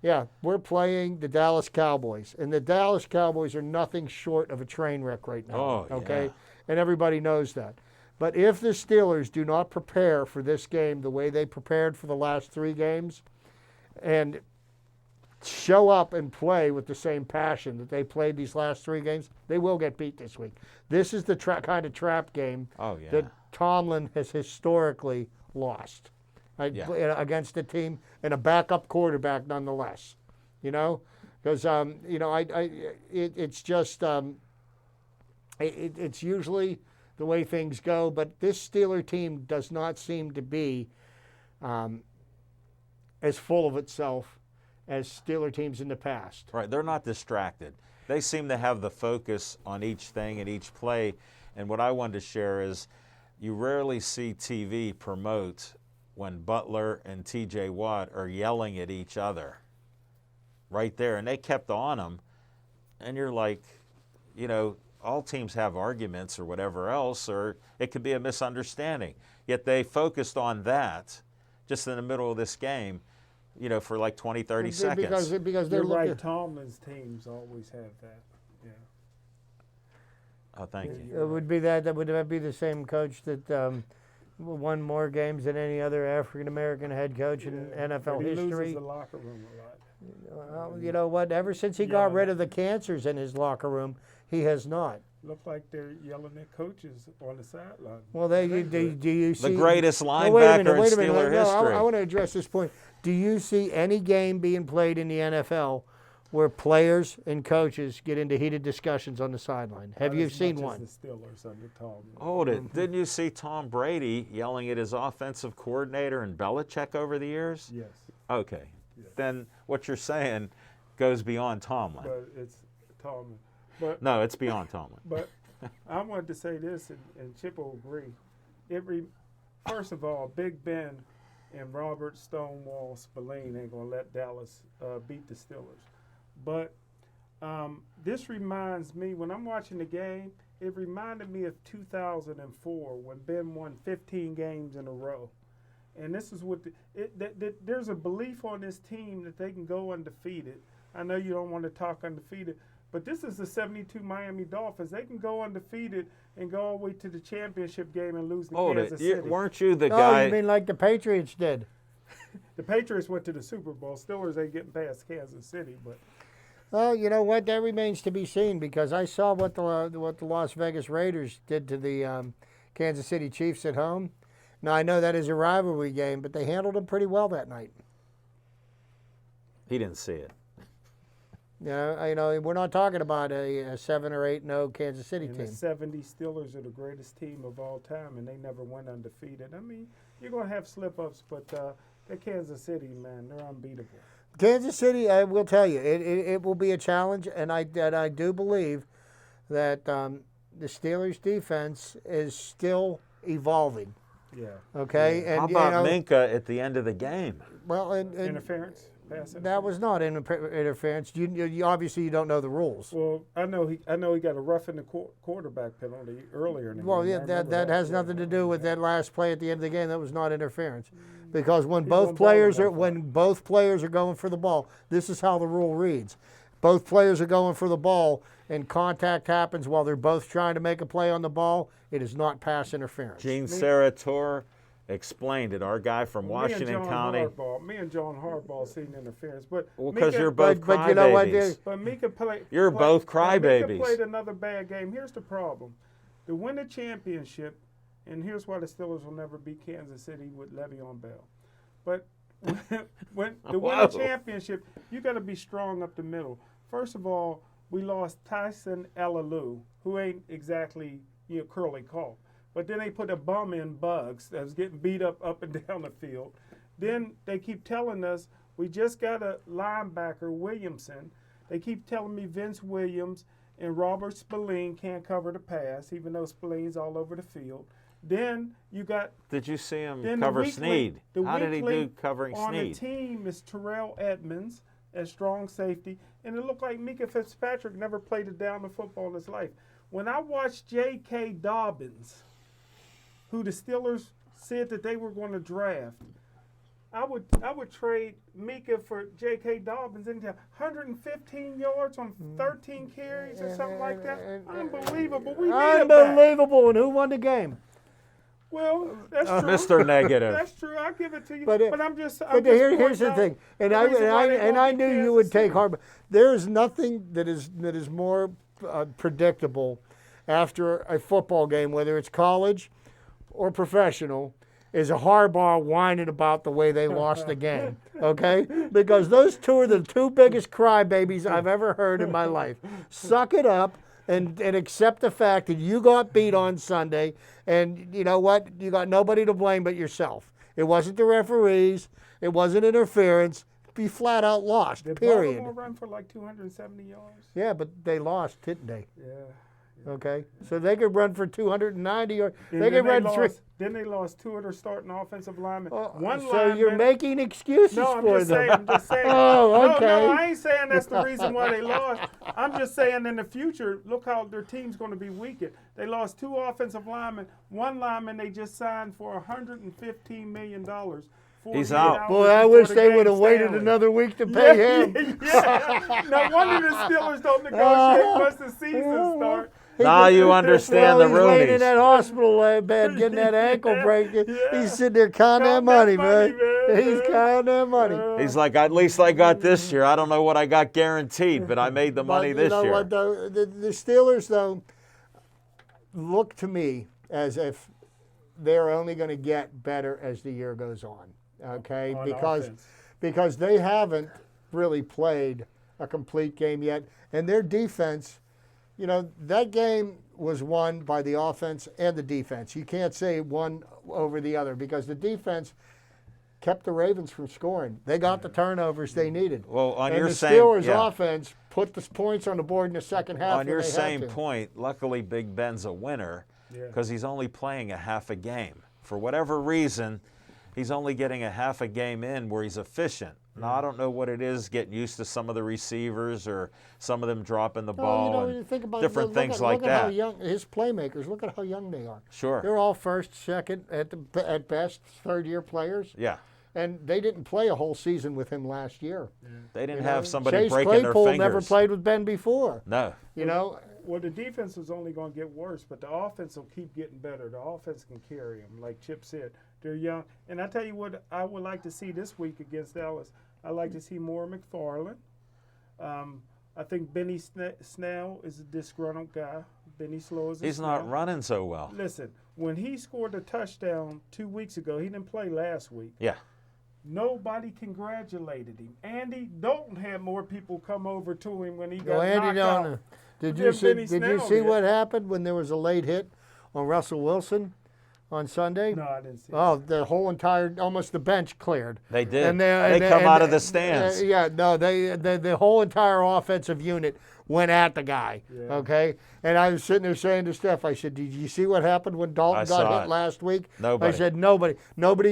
Yeah, we're playing the Dallas Cowboys, and the Dallas Cowboys are nothing short of a train wreck right now. Oh, okay, yeah. And everybody knows that. But if the Steelers do not prepare for this game the way they prepared for the last 3 games, and show up and play with the same passion that they played these last 3 games, they will get beat this week. This is the kind of trap game that Tomlin has historically lost against a team and a backup quarterback nonetheless. You know, because it's just it's usually the way things go. But this Steeler team does not seem to be as full of itself as Steeler teams in the past. Right, they're not distracted. They seem to have the focus on each thing and each play. And what I wanted to share is you rarely see TV promote when Butler and T.J. Watt are yelling at each other right there. And they kept on them. And you're like, you know, all teams have arguments or whatever else, or it could be a misunderstanding. Yet they focused on that just in the middle of this game, you know, for like 20, 30 seconds. Because they're You're right. looking. Tomlin's teams always have that. Yeah. Oh, thank you. Would that be the same coach that won more games than any other African American head coach in NFL But he history? loses the locker room a lot. Well, you know what? Ever since he got rid of the cancers in his locker room, he has not. Look like they're yelling at coaches on the sideline. Well, do you see the greatest linebacker wait a in minute. Steeler history? I want to address this point. Do you see any game being played in the NFL where players and coaches get into heated discussions on the sideline? Have you seen one? The Steelers under Tomlin. Hold it. Didn't you see Tom Brady yelling at his offensive coordinator and Belichick over the years? Yes. Okay. Yes. Then what you're saying goes beyond Tomlin. But it's Tomlin. But no, it's beyond Tomlin. But I wanted to say this, and Chip will agree. First of all, Big Ben and Robert Stonewall Spillane ain't going to let Dallas beat the Steelers. But this reminds me, when I'm watching the game, it reminded me of 2004 when Ben won 15 games in a row. And this is what there's a belief on this team that they can go undefeated. I know you don't want to talk undefeated, but this is the 72 Miami Dolphins. They can go undefeated and go all the way to the championship game and lose to Kansas City. Weren't you the guy? Oh, you mean like the Patriots did? The Patriots went to the Super Bowl. Steelers ain't getting past Kansas City, but. Well, you know what? That remains to be seen because I saw what the Las Vegas Raiders did to the Kansas City Chiefs at home. Now, I know that is a rivalry game, but they handled them pretty well that night. He didn't see it. We're not talking about a 7 or 8-0 Kansas City team. The 70 Steelers are the greatest team of all time, and they never went undefeated. I mean, you're going to have slip-ups, but the Kansas City, man, they're unbeatable. Kansas City, I will tell you, it will be a challenge, and I do believe that the Steelers' defense is still evolving. Yeah. Okay. Yeah. And how about Minka at the end of the game? Well, interference. That was not interference. You obviously you don't know the rules. Well, I know he got a roughing the quarterback penalty earlier in the game. Well, yeah, that has nothing to do with that last play at the end of the game. That was not interference, because when both players are going for the ball, this is how the rule reads. Both players are going for the ball, and contact happens while they're both trying to make a play on the ball. It is not pass interference. Gene Sarator explained it. Our guy from Washington County. Me and John Harbaugh seen interference, but because you're both crybabies. But Mika played. You're both crybabies. Mika played another bad game. Here's the problem: to win a championship, and here's why the Steelers will never beat Kansas City with Le'Veon Bell. But to win a championship, you got to be strong up the middle. First of all, we lost Tyson Alelu, who ain't exactly Curly Culp. But then they put a bum in Bugs that was getting beat up and down the field. Then they keep telling us we just got a linebacker, Williamson. They keep telling me Vince Williams and Robert Spillane can't cover the pass, even though Spillane's all over the field. Then you got. Did you see him cover Snead? How did he do covering Snead? On the team is Terrell Edmonds as strong safety, and it looked like Mika Fitzpatrick never played a down the football in his life. When I watched J.K. Dobbins who the Steelers said that they were going to draft. I would trade Mika for J.K. Dobbins anytime. 115 yards on 13 carries or something like that. Unbelievable. We need it back. Unbelievable. And who won the game? Well, that's true. Mr. Negative. That's true. I'll give it to you. But I'm just. Here's the thing, and I knew you would take Harbaugh. There is nothing that is more predictable after a football game, whether it's college or professional, is a Harbaugh whining about the way they lost the game, okay? Because those two are the two biggest crybabies I've ever heard in my life. Suck it up and accept the fact that you got beat on Sunday, and you know what? You got nobody to blame but yourself. It wasn't the referees. It wasn't interference. You flat out lost, period. Did Baltimore run for like 270 yards? Yeah, but they lost, didn't they? Yeah. Okay, so they could run for 290 or they could run three. Then they lost two of their starting offensive linemen. So you're making excuses for them. I'm just saying. Oh, okay. No, I ain't saying that's the reason why they lost. I'm just saying in the future, look how their team's going to be weakened. They lost two offensive linemen. One lineman they just signed for $115 million. He's out. Boy, I wish they would have waited another week to pay him. Yeah. No wonder the Steelers don't negotiate once the season starts. Now you understand the He's laying in Roonies. that hospital bed getting that ankle break. He's sitting there counting that money, man. He's counting that money. He's like, at least I got this year. I don't know what I got guaranteed, but I made the money this year. You know what, though? The Steelers, though, look to me as if they're only going to get better as the year goes on. Okay, because they haven't really played a complete game yet, and their defense, you know, that game was won by the offense and the defense. You can't say one over the other because the defense kept the Ravens from scoring. They got the turnovers they needed. Well, on and your the same Steelers offense put the points on the board in the second half. On your same point, luckily Big Ben's a winner because he's only playing a half a game. For whatever reason, he's only getting a half a game in where he's efficient. Now, I don't know what it is, getting used to some of the receivers or some of them dropping the ball and think about different things like look at that. how young his playmakers, look at how young they are. Sure. They're all first, second, at best, third-year players. Yeah. And they didn't play a whole season with him last year. They didn't have somebody Chase breaking Claypool their fingers. never played with Ben before. No. You know? Well, the defense is only going to get worse, but the offense will keep getting better. The offense can carry them, like Chip said. They're young. And I tell you what I would like to see this week against Dallas. I'd like to see more McFarland. I think Benny Snell is a disgruntled guy. Benny Slow is a He's not running so well. Listen, when he scored a touchdown 2 weeks ago, he didn't play last week. Yeah. Nobody congratulated him. Andy Dalton had more people come over to him when he got Well, Andy knocked Dalton, out. did you see what happened when there was a late hit on Russell Wilson on Sunday? No, I didn't see it. The whole entire, almost the bench cleared. They did. They come out of the stands. The whole entire offensive unit went at the guy, okay? And I was sitting there saying to Steph, I said, did you see what happened when Dalton got hit last week? Nobody. I said, nobody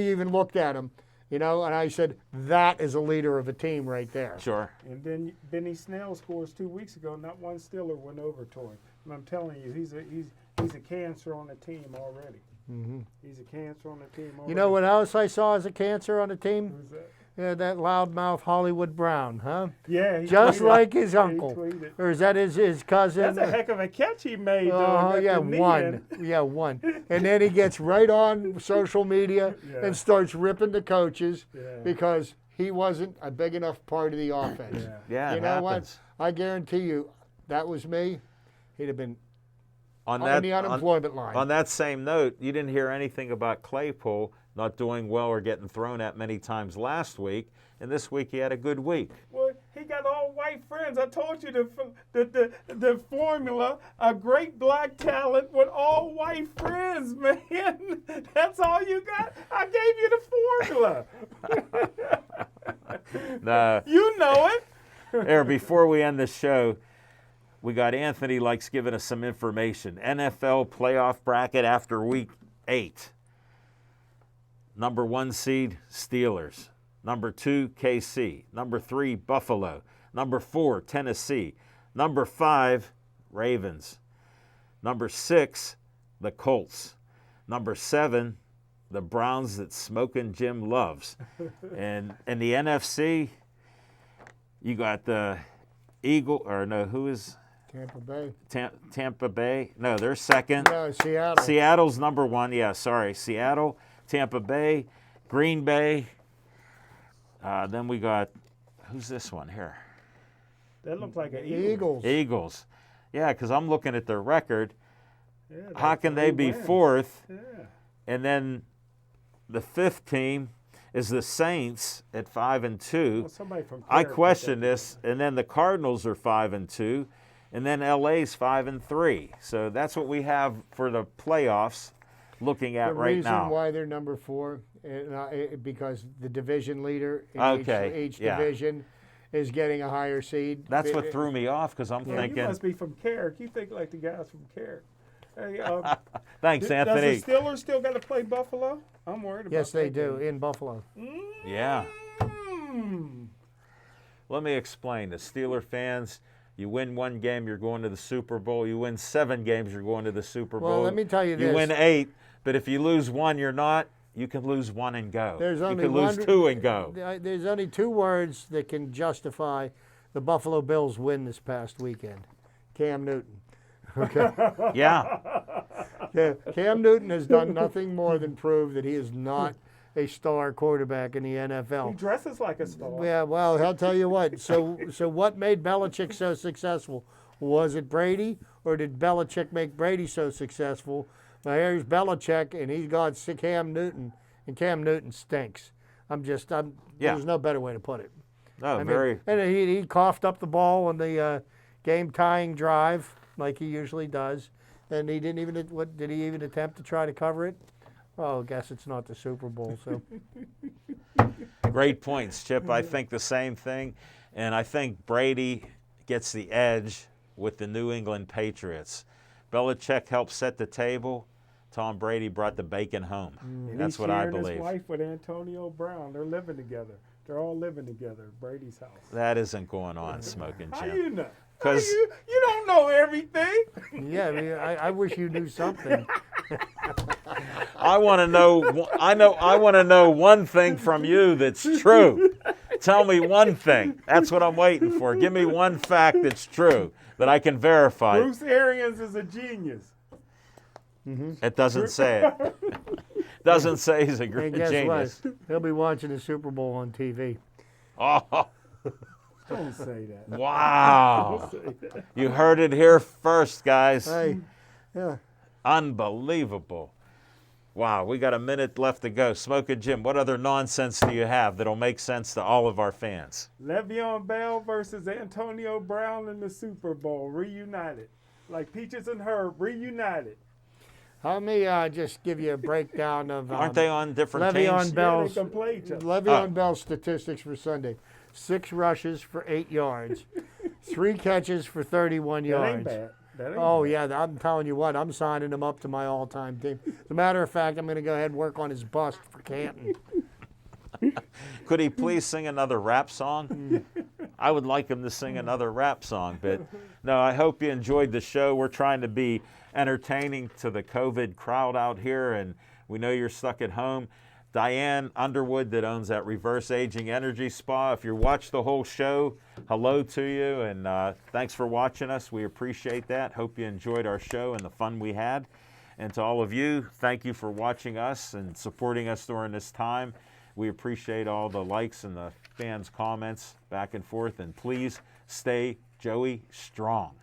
even looked at him. You know, and I said, that is a leader of a team right there. Sure. And then Benny Snell scores 2 weeks ago. Not one Steeler went over to him. And I'm telling you, he's a cancer on the team already. Mm-hmm. He's a cancer on the team already. You know what else I saw as a cancer on the team? Who's that? Yeah, that loudmouth Hollywood Brown, huh? Yeah. Just tweeted. like his Yeah, uncle. he tweeted. Or is that his cousin? That's a heck of a catch he made, though. Oh, yeah, one. Yeah, one. And then he gets right on social media and starts ripping the coaches because he wasn't a big enough part of the offense. Yeah, you know what? I guarantee you, that was me. He'd have been on the unemployment line. On that same note, you didn't hear anything about Claypool not doing well or getting thrown at many times last week, and this week he had a good week. Well, he got all white friends. I told you the formula, a great black talent with all white friends, man. That's all you got? I gave you the formula. No. You know it. There, before we end the show, we got Anthony likes giving us some information. NFL playoff bracket after week 8. Number 1 seed, Steelers. Number 2, KC. Number 3, Buffalo. Number 4, Tennessee. Number 5, Ravens. Number 6, the Colts. Number 7, the Browns that Smokin' Jim loves. And in the NFC, you got the who is Tampa Bay. Tampa Bay? No, they're second. No, Seattle. Seattle's number 1. Yeah, sorry. Seattle, Tampa Bay, Green Bay. Then we got, who's this one here? That looks like an Eagles. Eagles. Yeah, because I'm looking at their record. Yeah, How can they be 4th? Yeah. And then the 5th team is the Saints at 5-2. Well, somebody from I Carrick question put that this. And then the Cardinals are 5-2, and then LA's 5-3. So that's what we have for the playoffs. Looking at right The now. reason why they're number 4, because the division leader in each yeah. division is getting a higher seed. That's what threw me off because I'm thinking. You must be from Carrick. You think like the guys from Carrick. Hey, Thanks, Anthony. Does the Steelers still got to play Buffalo? I'm worried about Yes, they that do, game. in Buffalo. Yeah. Let me explain. The Steeler fans, you win 1 game, you're going to the Super Bowl. You win 7 games, you're going to the Super Bowl. Well, let me tell you this. You win 8, but if you lose 1, you're not. You can lose 1 and go. There's only you can lose 2 and go. There's only 2 words that can justify the Buffalo Bills win this past weekend. Cam Newton. Okay. Yeah. Cam Newton has done nothing more than prove that he is not a star quarterback in the NFL. He dresses like a star. Yeah, well, I'll tell you what. So what made Belichick so successful? Was it Brady, or did Belichick make Brady so successful? Well, here's Belichick, and he's got Cam Newton, and Cam Newton stinks. There's no better way to put it. No, very. And he coughed up the ball on the game-tying drive, like he usually does. And he didn't even. Did he even attempt to try to cover it? Well, I guess it's not the Super Bowl. So. Great points, Chip. I think the same thing, and I think Brady gets the edge with the New England Patriots. Belichick helped set the table. Tom Brady brought the bacon home. That's what I believe. His wife with Antonio Brown. They're living together. They're all living together at Brady's house. That isn't going on, Smoking Jim. How you know? Because you don't know everything. Yeah, I wish you knew something. I want to know. I want to know one thing from you that's true. Tell me one thing. That's what I'm waiting for. Give me one fact that's true that I can verify. Bruce Arians is a genius. It doesn't say it. Doesn't say he's a great And guess genius. what? He'll be watching the Super Bowl on TV. Oh. Don't say that. Wow. Don't say that. You heard it here first, guys. Hey, yeah. Unbelievable. Wow, we got a minute left to go. Smoking Jim, what other nonsense do you have that'll make sense to all of our fans? Le'Veon Bell versus Antonio Brown in the Super Bowl, reunited. Like Peaches and Herb, reunited. Let me just give you a breakdown of. Aren't they on different Le'Veon teams? Bell's, Yeah, they can play each other. Le'Veon Bell's statistics for Sunday: 6 rushes for 8 yards, 3 catches for 31 That yards. ain't bad. That ain't Oh bad. yeah, I'm telling you what, I'm signing him up to my all-time team. As a matter of fact, I'm going to go ahead and work on his bust for Canton. Could he please sing another rap song? I would like him to sing another rap song. But no, I hope you enjoyed the show. We're trying to be entertaining to the COVID crowd out here, and we know you're stuck at home. Diane Underwood, that owns that Reverse Aging Energy Spa. If you watched the whole show, hello to you, and thanks for watching us. We appreciate that. Hope you enjoyed our show and the fun we had. And to all of you, thank you for watching us and supporting us during this time. We appreciate all the likes and the fans' comments back and forth. And please stay Joey strong.